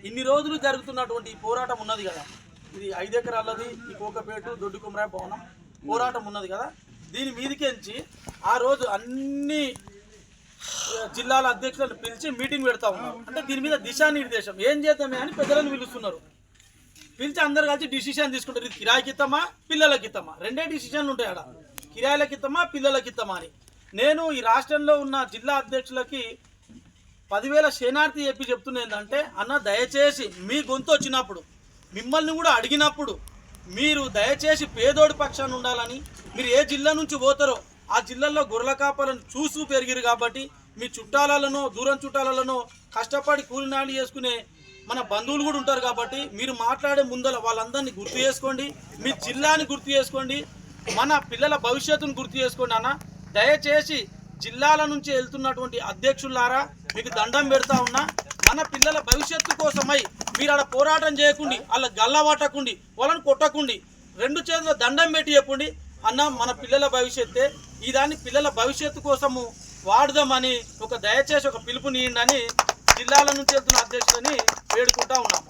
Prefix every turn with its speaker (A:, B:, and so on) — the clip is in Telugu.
A: ఇన్ని రోజులు జరుగుతున్నటువంటి ఈ పోరాటం ఉన్నది కదా, ఇది 5 ఎకరాలది ఈ కోకపేటు దొడ్డి కుమరాయ భవనం పోరాటం ఉన్నది కదా, దీని మీదకించి ఆ రోజు అన్ని జిల్లాల అధ్యక్షులను పిలిచి మీటింగ్ పెడతా ఉన్నారు. అంటే దీని మీద దిశానిర్దేశం ఏం చేద్దామే అని పెద్దలను పిలుస్తున్నారు. పిలిచి అందరు కలిసి డిసిషన్ తీసుకుంటారు. ఇది కిరాయికిత్తమా పిల్లలకిత్తమా, రెండే డిసిషన్లు ఉంటాయి అక్కడ, కిరాయిలకిత్తమా పిల్లలకిత్తమా అని. నేను ఈ రాష్ట్రంలో ఉన్న జిల్లా అధ్యక్షులకి 10,000 శనార్థి చెప్పి చెప్తున్నా ఏంటంటే, అన్న దయచేసి మీ గొంతు వచ్చినప్పుడు మిమ్మల్ని కూడా అడిగినప్పుడు మీరు దయచేసి పేదోడి పక్షాన్ని ఉండాలని, మీరు ఏ జిల్లా నుంచి పోతారో ఆ జిల్లాల్లో గొర్రెల కాపాలను చూస్తూ పెరిగిరు కాబట్టి మీ చుట్టాలలోనో దూరం చుట్టాలలోనో కష్టపడి కూలినాళ్ళు చేసుకునే మన బంధువులు కూడా ఉంటారు కాబట్టి మీరు మాట్లాడే ముందర వాళ్ళందరినీ గుర్తు చేసుకోండి, మీ జిల్లాని గుర్తు చేసుకోండి, మన పిల్లల భవిష్యత్తును గుర్తు చేసుకోండి అన్న. దయచేసి జిల్లాల నుంచి వెళ్తున్నటువంటి అధ్యక్షులారా మీకు దండం పెడతా ఉన్నా, మన పిల్లల భవిష్యత్తు కోసమై మీరు అలా పోరాటం చేయకండి, వాళ్ళ గల్లబట్టకుండి, వాళ్ళని కొట్టకుండి, 2 చేతుల దండం పెట్టి చెప్పండి అన్న మన పిల్లల భవిష్యత్తే, ఈ దాన్ని పిల్లల భవిష్యత్తు కోసము వాడదామని దయచేసి ఒక పిలుపునియండి అని జిల్లాల నుంచి వెళ్తున్న అధ్యక్షులని వేడుకుంటా ఉన్నాము.